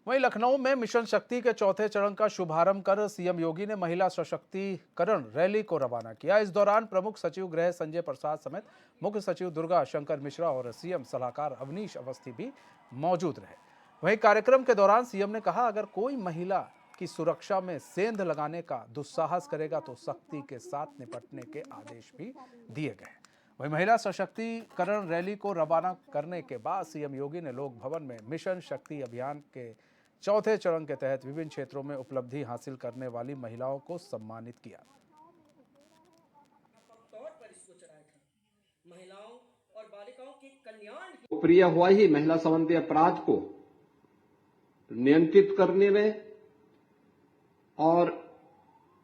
वहीं लखनऊ में मिशन शक्ति के चौथे चरण का शुभारंभ कर सीएम योगी ने महिला सशक्तिकरण रैली को रवाना किया। इस दौरान प्रमुख सचिव गृह संजय प्रसाद समेत मुख्य सचिव दुर्गा शंकर मिश्रा और सीएम सलाहकार अवनीश अवस्थी भी मौजूद रहे। वहीं कार्यक्रम के दौरान सीएम ने कहा, अगर कोई महिला की सुरक्षा में सेंध लगाने का दुस्साहस करेगा तो सख्ती के साथ निपटने के आदेश भी दिए गए। वहीं महिला सशक्तिकरण रैली को रवाना करने के बाद सीएम योगी ने लोक भवन में मिशन शक्ति अभियान के चौथे चरण के तहत विभिन्न क्षेत्रों में उपलब्धि हासिल करने वाली महिलाओं को सम्मानित किया। महिलाओं और बालिकाओं के कल्याण प्रिय हुआ ही महिला संबंधी अपराध को नियंत्रित करने में और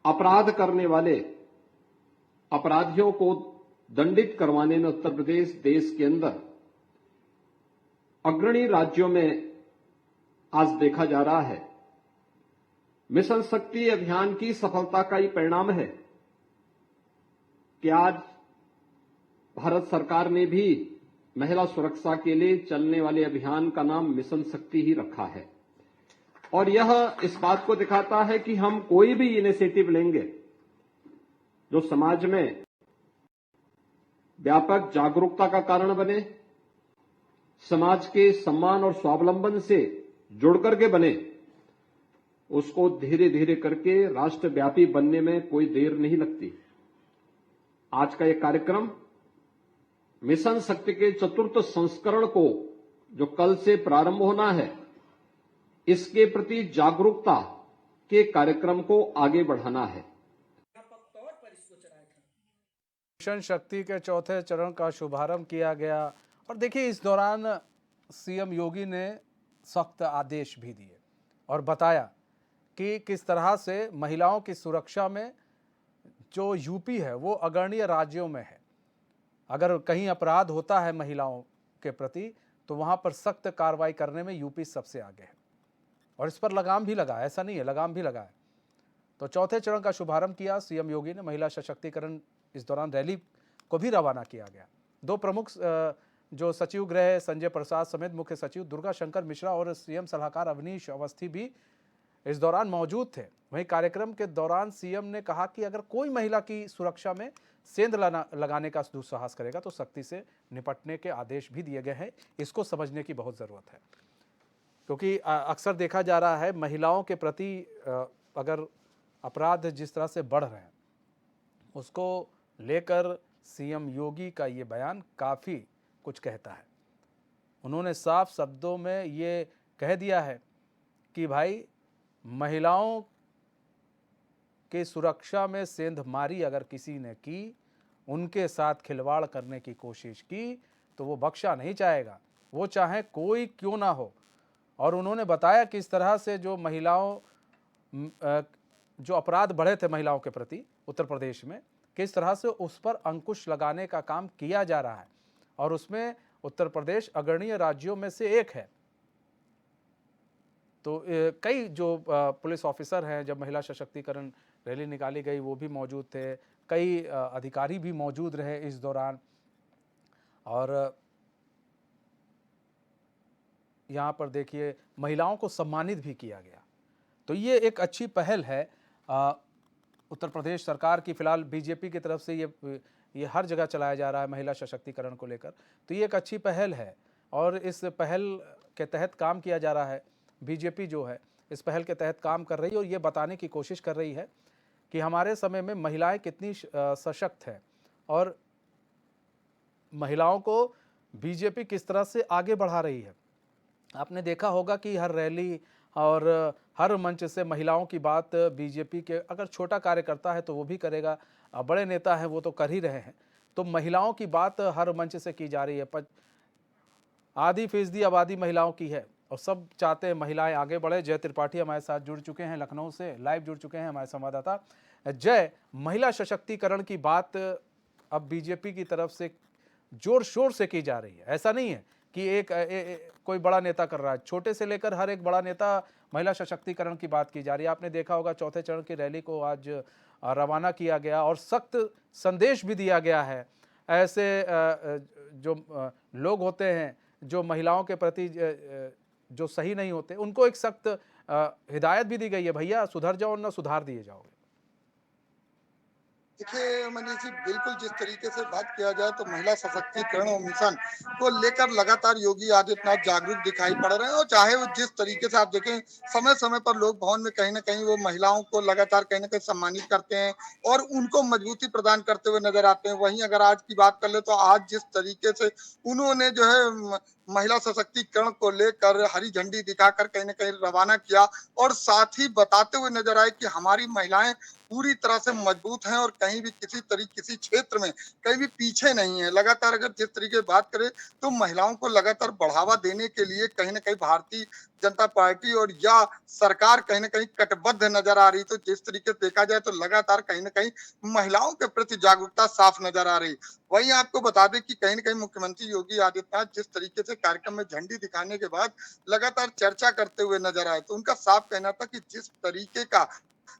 अपराध करने वाले अपराधियों को दंडित करवाने में उत्तर प्रदेश देश के अंदर अग्रणी राज्यों में आज देखा जा रहा है। मिशन शक्ति अभियान की सफलता का ही परिणाम है कि आज भारत सरकार ने भी महिला सुरक्षा के लिए चलने वाले अभियान का नाम मिशन शक्ति ही रखा है। और यह इस बात को दिखाता है कि हम कोई भी इनिशिएटिव लेंगे जो समाज में व्यापक जागरूकता का कारण बने, समाज के सम्मान और स्वावलंबन से जुड़कर के बने, उसको धीरे धीरे करके राष्ट्रव्यापी बनने में कोई देर नहीं लगती। आज का यह कार्यक्रम मिशन शक्ति के चतुर्थ संस्करण को जो कल से प्रारंभ होना है, इसके प्रति जागरूकता के कार्यक्रम को आगे बढ़ाना है। मिशन शक्ति के चौथे चरण का शुभारंभ किया गया और देखिए इस दौरान सीएम योगी ने सख्त आदेश भी दिए और बताया कि किस तरह से महिलाओं की सुरक्षा में जो यूपी है वो अग्रणीय राज्यों में है। अगर कहीं अपराध होता है महिलाओं के प्रति तो वहां पर सख्त कार्रवाई करने में यूपी सबसे आगे है और इस पर लगाम भी लगा, ऐसा नहीं है, लगाम भी लगा है। तो चौथे चरण का शुभारंभ किया सीएम योगी ने। महिला सशक्तिकरण इस दौरान रैली को भी रवाना किया गया। दो प्रमुख जो सचिव गृह संजय प्रसाद समेत मुख्य सचिव दुर्गा शंकर मिश्रा और सीएम सलाहकार अवनीश अवस्थी भी इस दौरान मौजूद थे। वहीं कार्यक्रम के दौरान सीएम ने कहा कि अगर कोई महिला की सुरक्षा में सेंध लगाने का दुस्साहस करेगा तो सख्ती से निपटने के आदेश भी दिए गए हैं। इसको समझने की बहुत ज़रूरत है क्योंकि अक्सर देखा जा रहा है महिलाओं के प्रति अगर अपराध जिस तरह से बढ़ रहे हैं उसको लेकर सीएम योगी का ये बयान काफ़ी कुछ कहता है। उन्होंने साफ शब्दों में ये कह दिया है कि भाई महिलाओं की सुरक्षा में सेंधमारी अगर किसी ने की, उनके साथ खिलवाड़ करने की कोशिश की तो वो बख्शा नहीं जाएगा, वो चाहे कोई क्यों ना हो। और उन्होंने बताया कि इस तरह से जो महिलाओं जो अपराध बढ़े थे महिलाओं के प्रति उत्तर प्रदेश में, किस तरह से उस पर अंकुश लगाने का काम किया जा रहा है और उसमें उत्तर प्रदेश अग्रणीय राज्यों में से एक है। तो कई जो पुलिस ऑफिसर हैं, जब महिला सशक्तिकरण रैली निकाली गई वो भी मौजूद थे, कई अधिकारी भी मौजूद रहे इस दौरान और यहाँ पर देखिए महिलाओं को सम्मानित भी किया गया। तो ये एक अच्छी पहल है उत्तर प्रदेश सरकार की। फिलहाल बीजेपी की तरफ से ये हर जगह चलाया जा रहा है महिला सशक्तिकरण को लेकर, तो ये एक अच्छी पहल है और इस पहल के तहत काम किया जा रहा है। बीजेपी जो है इस पहल के तहत काम कर रही है और ये बताने की कोशिश कर रही है कि हमारे समय में महिलाएं कितनी सशक्त हैं और महिलाओं को बीजेपी किस तरह से आगे बढ़ा रही है। आपने देखा होगा कि हर रैली और हर मंच से महिलाओं की बात बीजेपी के, अगर छोटा कार्यकर्ता है तो वो भी करेगा, बड़े नेता हैं वो तो कर ही रहे हैं, तो महिलाओं की बात हर मंच से की जा रही है। आधी फीसदी आबादी महिलाओं की है और सब चाहते हैं महिलाएं आगे बढ़े। जय त्रिपाठी हमारे साथ जुड़ चुके हैं, लखनऊ से लाइव जुड़ चुके हैं हमारे संवाददाता। जय, महिला सशक्तिकरण की बात अब बीजेपी की तरफ से जोर शोर से की जा रही है। ऐसा नहीं है कि कोई बड़ा नेता कर रहा है, छोटे से लेकर हर एक बड़ा नेता महिला सशक्तिकरण की बात की जा रही है। आपने देखा होगा चौथे चरण की रैली को आज रवाना किया गया और सख्त संदेश भी दिया गया है। ऐसे जो लोग होते हैं जो महिलाओं के प्रति जो सही नहीं होते, उनको एक सख्त हिदायत भी दी गई है, भैया सुधर जाओ ना सुधार दिए जाओगे। देखिए मनीष जी, बिल्कुल जिस तरीके से बात किया जाए तो महिला सशक्तिकरण और मिशन को लेकर लगातार योगी आदित्यनाथ जागरूक दिखाई पड़ रहे हैं। और चाहे वो जिस तरीके से आप देखें, समय समय पर लोक भवन में कहीं ना कहीं वो महिलाओं को लगातार कहीं ना कहीं सम्मानित करते हैं और उनको मजबूती प्रदान करते हुए नजर आते हैं। वहीं अगर आज की बात कर ले तो आज जिस तरीके से उन्होंने जो है महिला सशक्तिकरण को लेकर हरी झंडी दिखाकर कहीं ना कहीं रवाना किया और साथ ही बताते हुए नजर आए कि हमारी महिलाएं पूरी तरह से मजबूत हैं और कहीं भी किसी क्षेत्र में कहीं भी पीछे नहीं है। लगातार अगर जिस तरीके से बात करें तो महिलाओं को लगातार बढ़ावा देने के लिए कहीं ना कहीं भारतीय जनता पार्टी और या सरकार कहीं ना कहीं कटिबद्ध नजर आ रही। तो जिस तरीके से देखा जाए तो लगातार कहीं ना कहीं महिलाओं के प्रति जागरूकता साफ नजर आ रही। वहीं आपको बता दें कि कहीं ना कहीं मुख्यमंत्री योगी आदित्यनाथ जिस तरीके से कार्यक्रम में झंडी दिखाने के बाद लगातार चर्चा करते हुए नजर आए, तो उनका साफ कहना था कि जिस तरीके का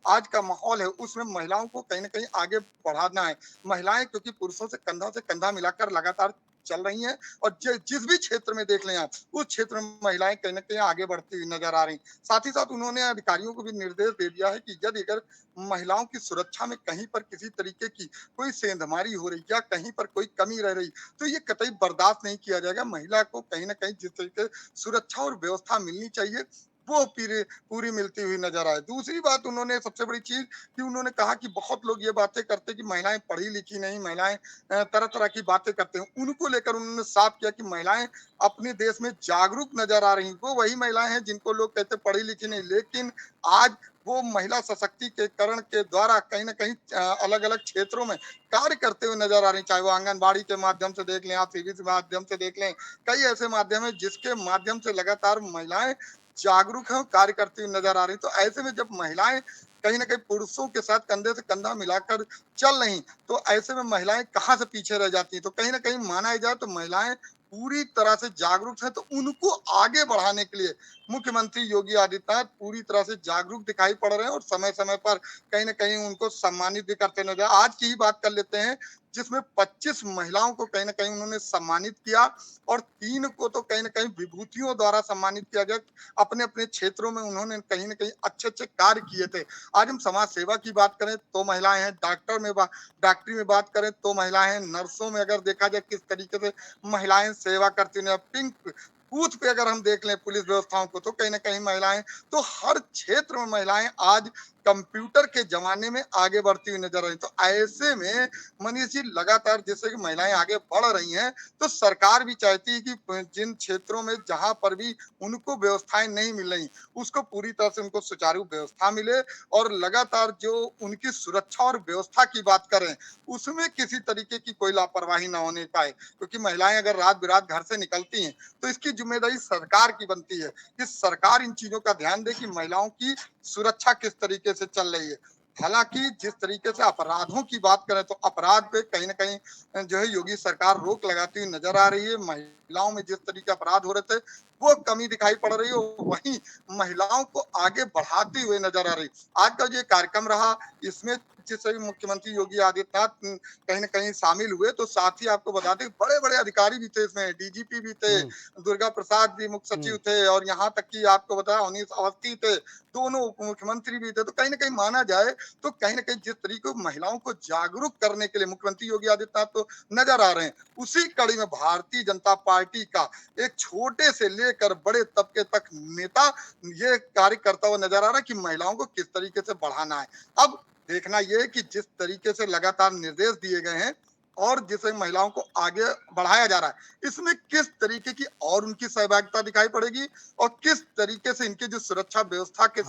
आज का माहौल है उसमें महिलाओं को कहीं ना कहीं आगे बढ़ाना है। महिलाएं क्योंकि पुरुषों से कंधा मिलाकर लगातार चल रही हैं और जिस भी क्षेत्र में देख लें आप, उस क्षेत्र में महिलाएं कहीं ना कहीं आगे बढ़ती हुई नजर आ रही। साथ ही साथ उन्होंने अधिकारियों को भी निर्देश दे दिया है कि यदि अगर महिलाओं की सुरक्षा में कहीं पर किसी तरीके की कोई सेंधमारी हो रही या कहीं पर कोई कमी रह रही तो ये कतई बर्दाश्त नहीं किया जाएगा। महिला को कहीं ना कहीं जिस तरीके सुरक्षा और व्यवस्था मिलनी चाहिए वो पूरी मिलती हुई नजर आए। दूसरी बात उन्होंने सबसे बड़ी चीज कि उन्होंने कहा कि बहुत लोग ये बातें करते कि महिलाएं पढ़ी लिखी नहीं, महिलाएं तरह तरह की बातें करते हैं। उनको लेकर उन्होंने साफ किया कि महिलाएं अपने देश में जागरूक नजर आ रही। वो वही महिलाएं हैं जिनको लोग कहते पढ़ी लिखी नहीं, लेकिन आज वो महिला सशक्तिकरण के द्वारा कहीं ना कहीं अलग अलग क्षेत्रों में कार्य करते हुए नजर आ रही। चाहे वो आंगनबाड़ी के माध्यम से देख लें, आप सीबी के माध्यम से देख लें, कई ऐसे माध्यम है जिसके माध्यम से लगातार महिलाएं जागरूक है, कार्य करती हुई नजर आ रही। तो ऐसे में जब महिलाएं कहीं ना कहीं पुरुषों के साथ कंधे से कंधा मिलाकर चल रही, तो ऐसे में महिलाएं कहां से पीछे रह जाती हैं। तो कहीं ना कहीं माना जाए तो महिलाएं पूरी तरह से जागरूक है, तो उनको आगे बढ़ाने के लिए मुख्यमंत्री योगी आदित्यनाथ पूरी तरह से जागरूक दिखाई पड़ रहे हैं और समय समय पर कहीं ना कहीं उनको सम्मानित भी करते नजर। आज की ही बात कर लेते हैं जिसमें 25 महिलाओं को कहीं ना कहीं उन्होंने सम्मानित किया और 3 को तो कहीं ना कहीं विभूतियों द्वारा सम्मानित किया गया। अपने अपने क्षेत्रों में उन्होंने कहीं ना कहीं अच्छे अच्छे कार्य किए थे। आज हम समाज सेवा की बात करें तो महिलाएं हैं, डॉक्टरी में बात करें तो महिलाएं हैं, नर्सों में अगर देखा जाए किस तरीके से महिलाएं सेवा करती हैं, पिंक बूथ पे अगर हम देख लें पुलिस व्यवस्थाओं को तो कहीं ना कहीं महिलाएं, तो हर क्षेत्र में महिलाएं आज कंप्यूटर के जमाने में आगे बढ़ती हुई नजर आ रही। तो ऐसे में मनीष जी लगातार जैसे कि महिलाएं आगे बढ़ रही हैं तो सरकार भी चाहती है कि जिन क्षेत्रों में जहां पर भी उनको व्यवस्थाएं नहीं मिल रही उसको पूरी तरह से उनको सुचारू व्यवस्था मिले और लगातार जो उनकी सुरक्षा और व्यवस्था की बात करें उसमें किसी तरीके की कोई लापरवाही ना होने पाए। क्योंकि महिलाएं अगर रात बिरात घर से निकलती हैं तो इसकी जिम्मेदारी सरकार की बनती है कि सरकार इन चीजों का ध्यान दे कि महिलाओं की सुरक्षा किस तरीके से चल रही है। हालांकि जिस तरीके से अपराधों की बात करें तो अपराध पे कहीं ना कहीं जो है योगी सरकार रोक लगाती हुई नजर आ रही है। महिलाओं में जिस तरीके अपराध हो रहे थे वो कमी दिखाई पड़ रही है, वहीं महिलाओं को आगे बढ़ाती हुए नजर आ रही। आज का जो कार्यक्रम रहा इसमें जिससे मुख्यमंत्री योगी आदित्यनाथ कहीं ना कहीं शामिल हुए, तो साथ ही आपको बता दें बड़े बड़े अधिकारी भी थे, इसमें डीजीपी भी थे, दुर्गा प्रसाद जी मुख्य सचिव थे और यहाँ तक कि आपको बताया अवनीश अवस्थी थे, दोनों उप मुख्यमंत्री भी थे। तो कहीं ना कहीं माना जाए तो कहीं ना कहीं जिस तरीके महिलाओं को जागरूक करने के लिए मुख्यमंत्री योगी आदित्यनाथ तो नजर आ रहे हैं, उसी कड़ी में भारतीय जनता पार्टी का एक छोटे से लेकर बड़े तबके तक नेता ये कार्य करता हुआ नजर आ रहा है कि महिलाओं को किस तरीके से बढ़ाना है। अब देखना यह है कि जिस तरीके से लगातार निर्देश दिए गए हैं और जिसे महिलाओं को आगे बढ़ाया जा रहा है इसमें किस तरीके की और उनकी सहभागिता दिखाई पड़ेगी और किस तरीके से इनकी जो सुरक्षा व्यवस्था के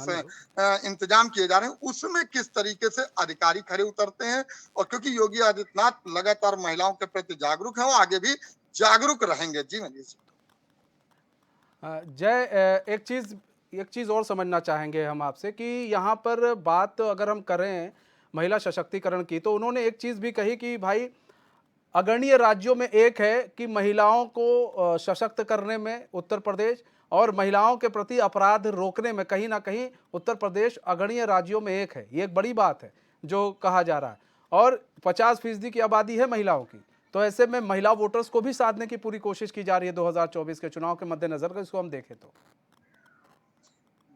इंतजाम किए जा रहे हैं उसमें किस तरीके से अधिकारी खड़े उतरते हैं। और क्योंकि योगी आदित्यनाथ लगातार महिलाओं के प्रति जागरूक है, वो आगे भी जागरूक रहेंगे। जी मनीष जय, एक चीज़ और समझना चाहेंगे हम आपसे कि यहाँ पर बात अगर हम करें महिला सशक्तिकरण की, तो उन्होंने एक चीज़ भी कही कि भाई अग्रणीय राज्यों में एक है कि महिलाओं को सशक्त करने में उत्तर प्रदेश और महिलाओं के प्रति अपराध रोकने में कहीं ना कहीं उत्तर प्रदेश अग्रणीय राज्यों में एक है। ये एक बड़ी बात है जो कहा जा रहा है और 50% की आबादी है महिलाओं की। तो ऐसे में महिला वोटर्स को भी साधने की पूरी कोशिश की जा रही है 2024 के चुनाव के मद्देनजर, इसको हम देखें तो।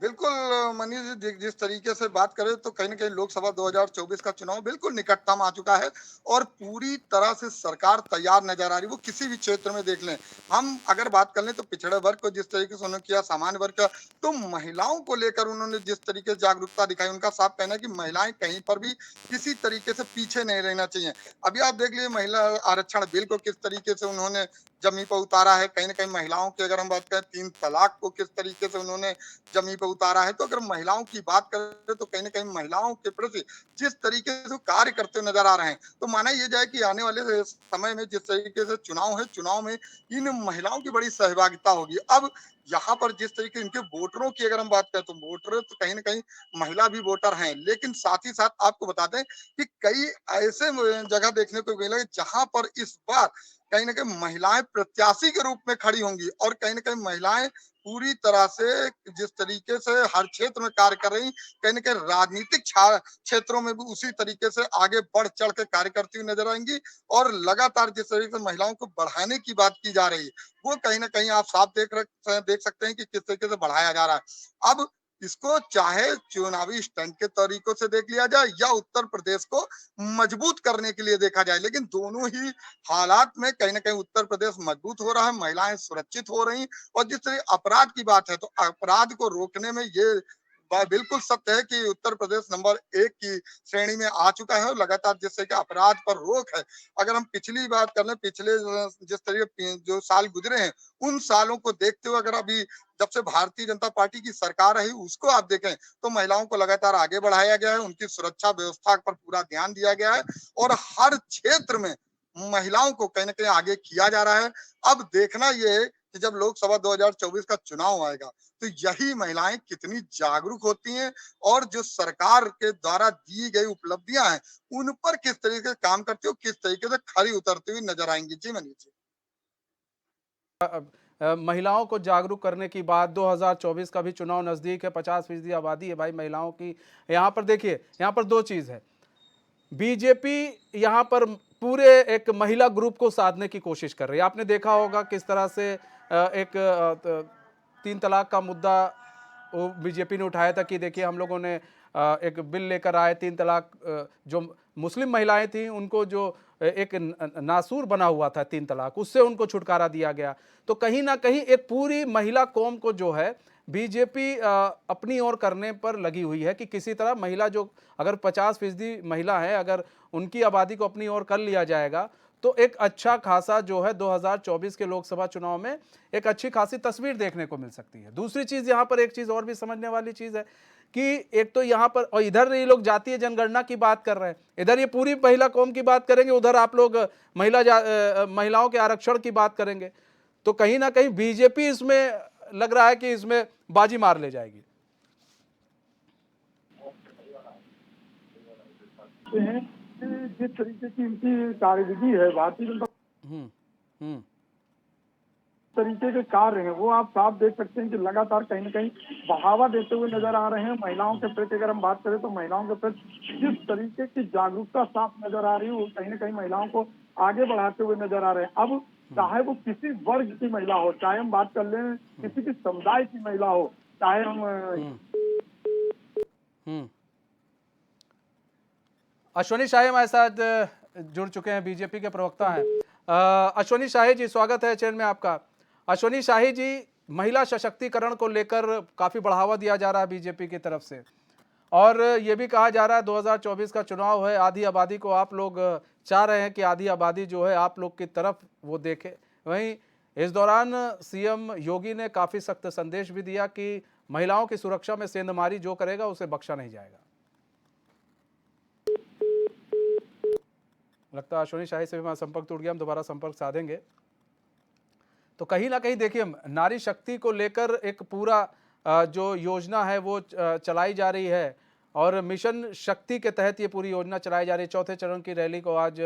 बिल्कुल मनीष जी, जिस तरीके से बात करें तो कहीं न कहीं लोकसभा 2024 का चुनाव बिल्कुल निकटतम आ चुका है और पूरी तरह से सरकार तैयार नज़र आ रही है। वो किसी भी क्षेत्र में देख लें। हम अगर बात कर लें तो पिछड़े वर्ग को जिस तरीके से उन्होंने किया, सामान्य वर्ग का, तो महिलाओं को लेकर उन्होंने जिस तरीके से जागरूकता दिखाई, उनका साफ कहना है कि महिलाएँ कहीं पर भी किसी तरीके से पीछे नहीं रहना चाहिए। अभी आप देख लीजिए महिला आरक्षण बिल को किस तरीके से उन्होंने ज़मीं पर उतारा है। कहीं न कहीं महिलाओं की अगर हम बात करें, 3 तलाक को किस तरीके से उन्होंने जमीन पे उतारा है। तो अगर महिलाओं की बात करें तो कहीं न कहीं महिलाओं के प्रति जिस तरीके से वो कार्य करते हुए नज़र आ रहे हैं, तो माना ये जाए कि आने वाले समय में जिस तरीके से चुनाव है, चुनाव में इन महिलाओं की बड़ी सहभागिता होगी। अब यहाँ पर जिस तरीके इनके वोटरों की अगर हम बात करें तो वोटर तो कहीं न कहीं महिला भी वोटर हैं। लेकिन साथ ही साथ आपको बता दें कि कई ऐसे जगह देखने को मिला जहाँ पर इस बार कहीं न कहीं महिलाएँ प्रत्याशी के रूप में खड़ी होंगी और कहीं न कहीं महिलाएँ पूरी तरह से जिस तरीके से हर क्षेत्र में कार्य कर रही, कहीं न कहीं राजनीतिक क्षेत्रों में भी उसी तरीके से आगे बढ़ चढ़ के कार्य करती हुई नजर आएँगी और लगातार जिस तरीके से महिलाओं को बढ़ाने की बात की जा रही है, वो कहीं न कहीं आप साफ देख सकते हैं कि किस तरीके से बढ़ाया जा रहा है। अब इसको चाहे चुनावी स्टंट के तरीकों से देख लिया जाए या उत्तर प्रदेश को मजबूत करने के लिए देखा जाए, लेकिन दोनों ही हालात में कहीं न कहीं उत्तर प्रदेश मजबूत हो रहा है, महिलाएँ सुरक्षित हो रही और जिस तरह अपराध की बात है, तो अपराध को रोकने में ये बिल्कुल सत्य है कि उत्तर प्रदेश नंबर 1 की श्रेणी में आ चुका है और लगातार जिससे कि अपराध पर रोक है। अगर हम पिछली बात कर लें, पिछले जिस तरीके जो साल गुजरे हैं, उन सालों को देखते हुए अगर अभी जब से भारतीय जनता पार्टी की सरकार रही, उसको आप देखें, तो महिलाओं को लगातार आगे बढ़ाया गया है, उनकी सुरक्षा व्यवस्था पर पूरा ध्यान दिया गया है और हर क्षेत्र में महिलाओं को कहीं न कहीं आगे किया जा रहा है। अब देखना ये है कि जब लोकसभा 2024 का चुनाव आएगा, तो यही महिलाएँ कितनी जागरूक होती हैं और जो सरकार के द्वारा दी गई उपलब्धियाँ हैं, उन पर किस तरीके से काम करती हैं और किस तरीके से खरी उतरती हुई नज़र आएँगी। जी, मनीष जी। महिलाओं को जागरूक करने की बात, 2024 का भी चुनाव नज़दीक है, 50% आबादी है भाई महिलाओं की। यहाँ पर देखिए, यहाँ पर 2 चीज़ है। बीजेपी यहाँ पर पूरे एक महिला ग्रुप को साधने की कोशिश कर रही है। आपने देखा होगा किस तरह से एक 3 तलाक का मुद्दा वो बीजेपी ने उठाया था कि देखिए हम लोगों ने एक बिल लेकर आए 3 तलाक, जो मुस्लिम महिलाएं थी उनको जो एक नासूर बना हुआ था 3 तलाक, उससे उनको छुटकारा दिया गया। तो कहीं ना कहीं एक पूरी महिला कौम को जो है बीजेपी अपनी ओर करने पर लगी हुई है कि किसी तरह महिला जो अगर 50% महिला है, अगर उनकी आबादी को अपनी ओर कर लिया जाएगा तो एक अच्छा खासा जो है 2024 के लोकसभा चुनाव में एक अच्छी खासी तस्वीर देखने को मिल सकती है। दूसरी चीज यहाँ पर एक चीज और भी समझने वाली चीज है कि एक तो यहाँ पर, और इधर ये लोग जातीय जनगणना की बात कर रहे हैं, इधर ये पूरी महिला कौम की बात करेंगे, उधर आप लोग महिलाओं के आरक्षण की बात करेंगे। तो कहीं ना कहीं बीजेपी इसमें लग रहा है कि इसमें बाजी मार ले जाएगी। हैं कि जिस तरीके की इनकी कार्यविधि है, भारतीय जनता हम्म हम्म तरीके के कार्य हैं, वो आप साफ देख सकते हैं कि लगातार कहीं न कहीं बढ़ावा देते हुए नजर आ रहे हैं। महिलाओं के प्रति अगर हम बात करें तो महिलाओं के प्रति जिस तरीके की जागरूकता साफ नजर आ रही है, वो कहीं न कहीं महिलाओं को आगे बढ़ाते हुए नजर आ रहे हैं। अब चाहे वो किसी वर्ग की महिला हो, चाहे हम बात कर लें किसी भी समुदाय की महिला हो, चाहे हम हम्म अश्वनी शाही हमारे साथ जुड़ चुके हैं, बीजेपी के प्रवक्ता हैं। अश्वनी शाही जी, स्वागत है चैनल में आपका। अश्वनी शाही जी, महिला सशक्तिकरण को लेकर काफी बढ़ावा दिया जा रहा है बीजेपी की तरफ से, और ये भी कहा जा रहा है 2024 का चुनाव है, आधी आबादी को आप लोग चाह रहे हैं कि आधी आबादी जो है आप लोग की तरफ वो देखे। वहीं इस दौरान सीएम योगी ने काफी सख्त संदेश भी दिया कि महिलाओं की सुरक्षा में सेंधमारी जो करेगा उसे बख्शा नहीं जाएगा। लगता है अश्वनी शाही से भी हमारा संपर्क टूट गया, हम दोबारा संपर्क साधेंगे। तो कहीं ना कहीं देखिए, नारी शक्ति को लेकर एक पूरा जो योजना है वो चलाई जा रही है और मिशन शक्ति के तहत ये पूरी योजना चलाई जा रही है। चौथे चरण की रैली को आज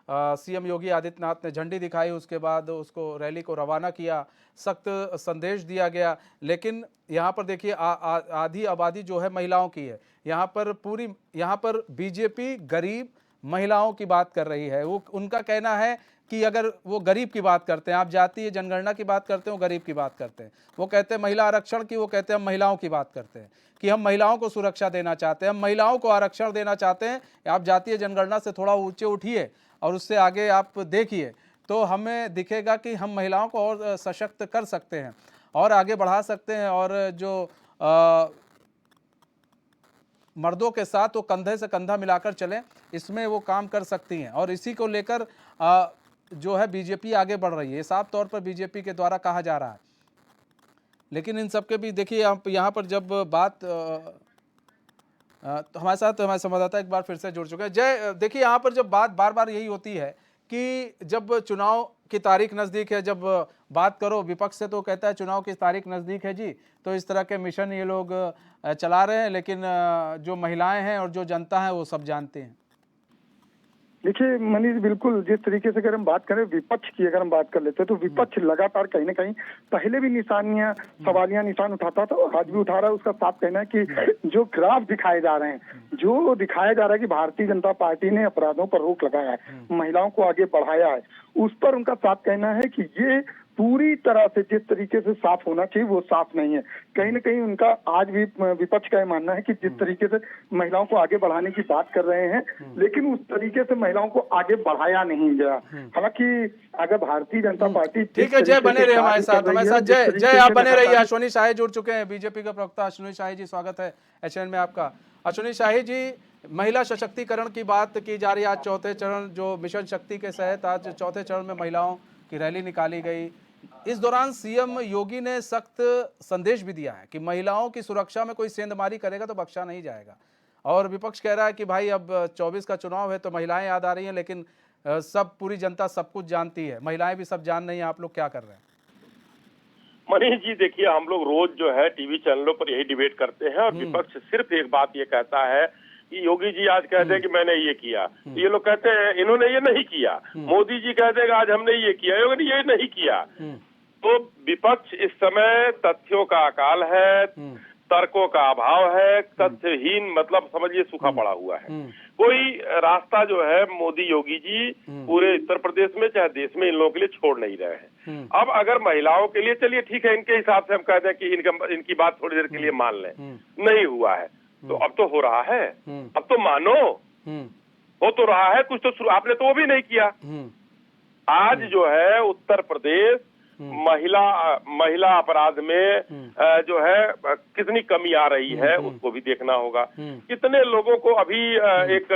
सीएम योगी आदित्यनाथ ने झंडी दिखाई, उसके बाद उसको रैली को रवाना किया, सख्त संदेश दिया गया। लेकिन यहाँ पर देखिए आधी आबादी जो है महिलाओं की है। यहाँ पर बीजेपी गरीब महिलाओं की बात कर रही है। वो उनका कहना है कि अगर वो गरीब की बात करते हैं, आप जातीय जनगणना की बात करते हैं, वो गरीब की बात करते हैं। वो कहते हैं महिला आरक्षण की, वो कहते हैं हम महिलाओं की बात करते हैं कि हम महिलाओं को सुरक्षा देना चाहते हैं, हम महिलाओं को आरक्षण देना चाहते हैं। आप जातीय जनगणना से थोड़ा ऊंचे उठिए और उससे आगे आप देखिए तो हमें दिखेगा कि हम महिलाओं को और सशक्त कर सकते हैं और आगे बढ़ा सकते हैं, और जो मर्दों के साथ वो कंधे से कंधा मिलाकर चलें, इसमें वो काम कर सकती हैं। और इसी को लेकर जो है बीजेपी आगे बढ़ रही है, साफ तौर पर बीजेपी के द्वारा कहा जा रहा है। लेकिन इन सबके भी देखिए, आप यहाँ पर जब बात तो हमारे साथ हमारे संवाददाता एक बार फिर से जुड़ चुके हैं। जय, देखिए यहाँ पर जब बात बार बार यही होती है कि जब चुनाव की तारीख नज़दीक है, जब बात करो विपक्ष से तो कहता है चुनाव की तारीख नज़दीक है जी, तो इस तरह के मिशन ये लोग चला रहे हैं। लेकिन जो महिलाएं हैं और जो जनता है वो सब जानते हैं। देखिए मनीष, बिल्कुल जिस तरीके से अगर हम बात करें विपक्ष की, अगर हम बात कर लेते हैं तो विपक्ष लगातार कहीं ना कहीं पहले भी सवालिया निशान उठाता था और आज भी उठा रहा है। उसका साफ कहना है कि जो ग्राफ दिखाए जा रहे हैं, जो दिखाया जा रहा है कि भारतीय जनता पार्टी ने अपराधों पर रोक लगाया है, महिलाओं को आगे बढ़ाया है, उस पर उनका साफ कहना है कि ये पूरी तरह से जिस तरीके से साफ होना चाहिए वो साफ नहीं है। कहीं ना कहीं उनका आज भी विपक्ष का मानना है कि जिस तरीके से महिलाओं को आगे बढ़ाने की बात कर रहे हैं, लेकिन उस तरीके से महिलाओं को आगे बढ़ाया नहीं गया। हालांकि अगर भारतीय जनता पार्टी, ठीक है जय, बने रहे हमारे साथ जय आप बने रहिए। अश्विनी शाही जुड़ चुके हैं, बीजेपी का प्रवक्ता अश्विनी शाही जी, स्वागत है HN में आपका। अश्विनी शाही जी, महिला सशक्तिकरण की बात की जा रही है। आज चौथे चरण जो मिशन शक्ति के तहत आज चौथे चरण में महिलाओं की रैली निकाली गई। इस दौरान सीएम योगी ने सख्त संदेश भी दिया है कि महिलाओं की सुरक्षा में कोई सेंधमारी करेगा तो बख्शा नहीं जाएगा। और विपक्ष कह रहा है कि भाई अब 24 का चुनाव है तो महिलाएं याद आ रही हैं, लेकिन सब पूरी जनता सब कुछ जानती है, महिलाएं भी सब जान रही हैं। आप लोग क्या कर रहे हैं? मनीष जी देखिए, हम लोग रोज जो है टीवी चैनलों पर यही डिबेट करते हैं और विपक्ष सिर्फ एक बात ये कहता है कि योगी जी आज कहते हैं कि मैंने ये किया, ये लोग कहते हैं इन्होंने ये नहीं किया, मोदी जी कहते हैं कि आज हमने ये किया, योगी ने ये नहीं किया। तो विपक्ष इस समय तथ्यों का अकाल है, तर्कों का अभाव है, तथ्यहीन मतलब समझिए सूखा पड़ा हुआ है। कोई रास्ता जो है मोदी योगी जी पूरे उत्तर प्रदेश में चाहे देश में इन लोगों के लिए छोड़ नहीं रहे हैं। अब अगर महिलाओं के लिए, चलिए ठीक है, इनके हिसाब से हम कहते हैं कि इनकी बात थोड़ी देर के लिए मान लें, नहीं हुआ है तो अब तो हो रहा है, अब तो मानो हो तो रहा है कुछ, तो आपने तो वो भी नहीं किया। आज जो है उत्तर प्रदेश महिला अपराध में जो है कितनी कमी आ रही है उसको भी देखना होगा। कितने लोगों को अभी एक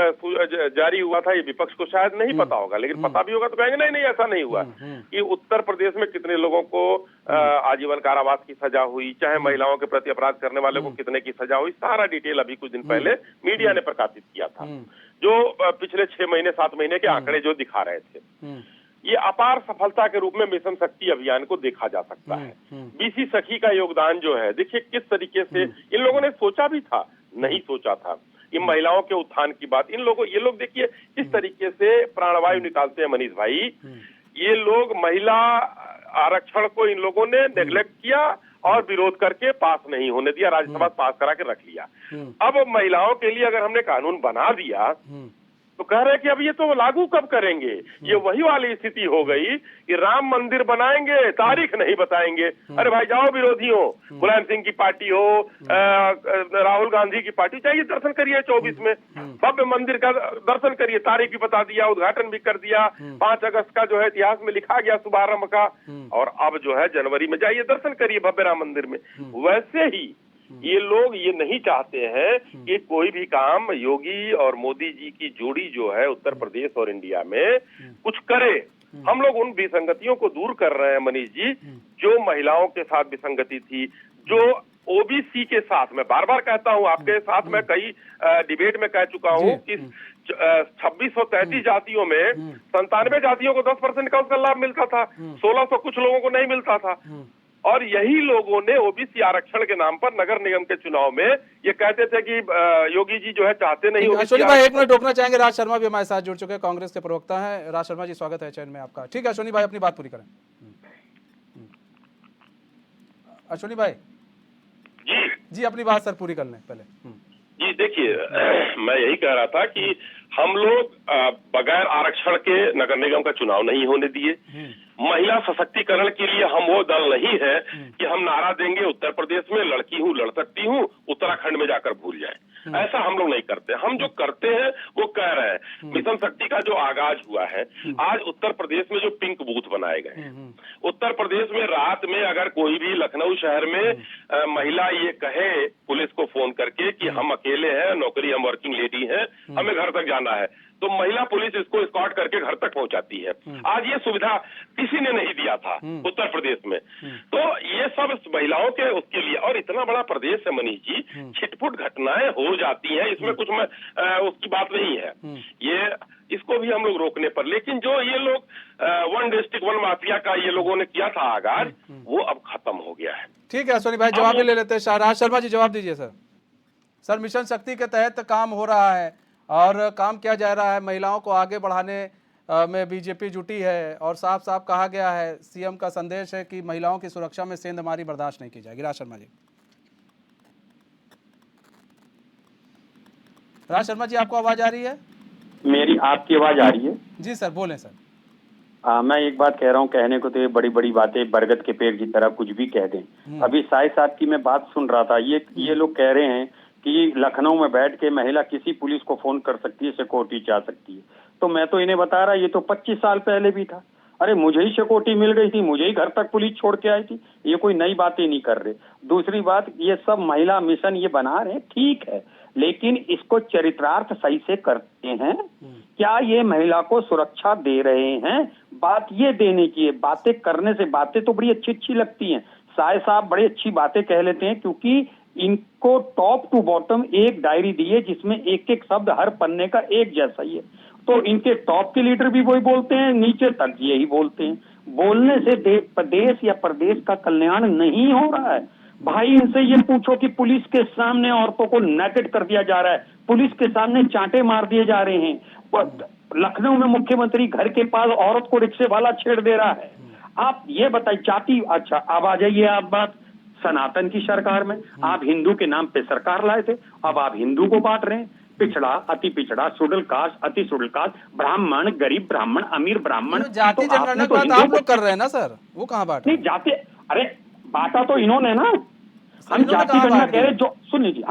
जारी हुआ था, ये विपक्ष को शायद नहीं पता होगा, लेकिन पता भी होगा तो कहेंगे नहीं नहीं ऐसा नहीं हुआ, कि उत्तर प्रदेश में कितने लोगों को आजीवन कारावास की सजा हुई, चाहे महिलाओं के प्रति अपराध करने वाले को कितने की सजा हुई, सारा डिटेल अभी कुछ दिन पहले मीडिया ने प्रकाशित किया था, जो पिछले 6 महीने 7 महीने के आंकड़े जो दिखा रहे थे। ये अपार सफलता के रूप में मिशन शक्ति अभियान को देखा जा सकता है। बीसी सखी का योगदान जो है, देखिए किस तरीके से इन लोगों ने सोचा भी था, नहीं सोचा था, ये महिलाओं के उत्थान की बात, ये लोग देखिए किस तरीके से प्राणवायु निकालते हैं मनीष भाई। ये लोग महिला आरक्षण को इन लोगों ने नेग्लेक्ट किया और विरोध करके पास नहीं होने दिया, राज्यसभा पास करा के रख लिया। अब महिलाओं के लिए अगर हमने कानून बना दिया तो कह रहे हैं कि अब ये तो लागू कब करेंगे। ये वही वाली स्थिति हो गई कि राम मंदिर बनाएंगे, तारीख नहीं बताएंगे। अरे भाई जाओ विरोधियों, मुलायम सिंह की पार्टी हो, राहुल गांधी की पार्टी, चाहिए दर्शन करिए 24 में, भव्य मंदिर का दर्शन करिए, तारीख भी बता दिया, उद्घाटन भी कर दिया, 5 अगस्त का जो है इतिहास में लिखा गया शुभारंभ का, और अब जो है जनवरी में जाइए दर्शन करिए भव्य राम मंदिर में। वैसे ही ये लोग ये नहीं चाहते हैं कि कोई भी काम योगी और मोदी जी की जोड़ी जो है उत्तर प्रदेश और इंडिया में कुछ करे। हम लोग उन विसंगतियों को दूर कर रहे हैं मनीष जी, जो महिलाओं के साथ विसंगति थी, जो ओबीसी के साथ, मैं बार बार कहता हूं, आपके साथ मैं कई डिबेट में कह चुका हूं कि 2633 जातियों में 97 जातियों को 10% का उसका लाभ मिलता था, 1600 कुछ लोगों को नहीं मिलता था। और यही लोगों ने ओबीसी आरक्षण के नाम पर नगर निगम के चुनाव में ये कहते थे कि योगी जी जो है चाहते नहीं। अश्विनी भाई 1 मिनट रोकना चाहेंगे, राज शर्मा भी हमारे साथ जुड़ चुके हैं, कांग्रेस के प्रवक्ता हैं। राज शर्मा जी स्वागत है HN में आपका। ठीक है अश्विनी भाई, अपनी बात पूरी करें। अश्विनी भाई जी अपनी बात सर पूरी कर लें पहले। जी देखिए मैं यही कह रहा था कि हम लोग बगैर आरक्षण के नगर निगम का चुनाव नहीं होने दिए। महिला सशक्तिकरण के लिए हम वो दल नहीं है कि हम नारा देंगे उत्तर प्रदेश में लड़की हूँ लड़ सकती हूँ, उत्तराखंड में जाकर भूल जाए। ऐसा हम लोग नहीं करते। हम जो करते हैं वो कह रहे हैं मिशन शक्ति का जो आगाज हुआ है, आज उत्तर प्रदेश में जो पिंक बूथ बनाए गए हैं, उत्तर प्रदेश में रात में अगर कोई भी लखनऊ शहर में महिला ये कहे पुलिस को फोन करके कि हम अकेले हैं, नौकरी, हम वर्किंग लेडी हैं, हमें घर तक जाना है, तो महिला पुलिस इसको एस्कॉर्ट करके घर तक पहुंचाती है। आज ये सुविधा किसी ने नहीं दिया था उत्तर प्रदेश में। तो ये सब महिलाओं के उसके लिए, और इतना बड़ा प्रदेश है मनीष जी, छिटपुट घटनाएं हो जाती हैं, इसमें कुछ में उसकी बात नहीं है। ये इसको भी हम लोग रोकने पर, लेकिन जो ये लोग वन डिस्ट्रिक्ट वन माफिया का ये लोगों ने किया था आगाज, वो अब खत्म हो गया है। ठीक है अश्वनी भाई, जवाब भी ले लेते हैं। शाहराज शर्मा जी जवाब दीजिए सर। सर मिशन शक्ति के तहत काम हो रहा है और काम किया जा रहा है, महिलाओं को आगे बढ़ाने में बीजेपी जुटी है और साफ साफ कहा गया है, सीएम का संदेश है कि महिलाओं की सुरक्षा में सेंधमारी बर्दाश्त नहीं की जाएगी। राज शर्मा जी, राज शर्मा जी आपको आवाज आ रही है? मेरी आपकी आवाज आ रही है? जी सर बोलें सर। मैं एक बात कह रहा हूँ, कहने को तो ये बड़ी बड़ी बातें बरगद के पेड़ की तरह कुछ भी कह दें। अभी साई साहब की मैं बात सुन रहा था, ये लोग कह रहे हैं कि लखनऊ में बैठ के महिला किसी पुलिस को फोन कर सकती है, सिक्योरिटी चाह सकती है। तो मैं तो इन्हें बता रहा, ये तो 25 साल पहले भी था। अरे मुझे ही सिक्योरिटी मिल गई थी, मुझे ही घर तक पुलिस छोड़ के आई थी। ये कोई नई बातें नहीं कर रहे। दूसरी बात, ये सब महिला मिशन ये बना रहे हैं, ठीक है, लेकिन इसको चरितार्थ सही से करते हैं क्या? ये महिला को सुरक्षा दे रहे हैं? बात ये देने की है। बातें करने से, बातें तो बड़ी अच्छी अच्छी लगती हैं, साय साहब बड़ी अच्छी बातें कह लेते हैं, क्योंकि इनको टॉप टू बॉटम एक डायरी दी है जिसमें एक एक शब्द हर पन्ने का एक जैसा ही है। तो इनके टॉप के लीडर भी वही बोलते हैं, नीचे तक यही बोलते हैं। बोलने से देश या प्रदेश का कल्याण नहीं हो रहा है भाई। इनसे ये पूछो कि पुलिस के सामने औरतों को नेकेड कर दिया जा रहा है, पुलिस के सामने चांटे मार दिए जा रहे हैं। लखनऊ में मुख्यमंत्री घर के पास औरत को रिक्शे वाला छेड़ दे रहा है। आप ये बताइए, जाति, अच्छा अब आ जाइए आप बात सनातन की सरकार में। आप हिंदू के नाम पे सरकार लाए थे, अब आप हिंदू को बांट रहे हैं। पिछड़ा, अति पिछड़ा, शेड्यूल कास्ट, अति शेड्यूल कास्ट, ब्राह्मण, गरीब ब्राह्मण, अमीर ब्राह्मण, जाति जनगणना की बात आप लोग कर रहे हैं ना सर, वो कहाँ बांट? नहीं जाति, अरे बांटा तो इन्होंने ना। हम जाति गणना कह रहे, जो सुन लीजिए,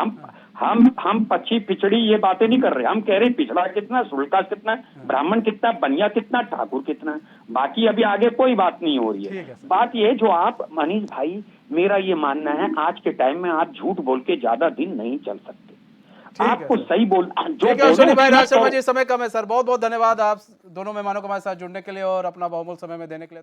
हम पछी पिछड़ी ये बातें नहीं कर रहे। हम कह रहे पिछड़ा कितना, शेड्यूल कास्ट कितना, ब्राह्मण कितना, बनिया कितना, ठाकुर कितना। बाकी अभी आगे कोई बात नहीं हो रही है। बात ये जो आप मनीष भाई, मेरा ये मानना है आज के टाइम में आप झूठ बोल के ज्यादा दिन नहीं चल सकते। आपको सही बोल जो भाई। राज शर्मा जी समय कम है सर, बहुत बहुत धन्यवाद आप दोनों मेहमानों को हमारे साथ जुड़ने के लिए और अपना बहुमूल्य समय में देने के लिए।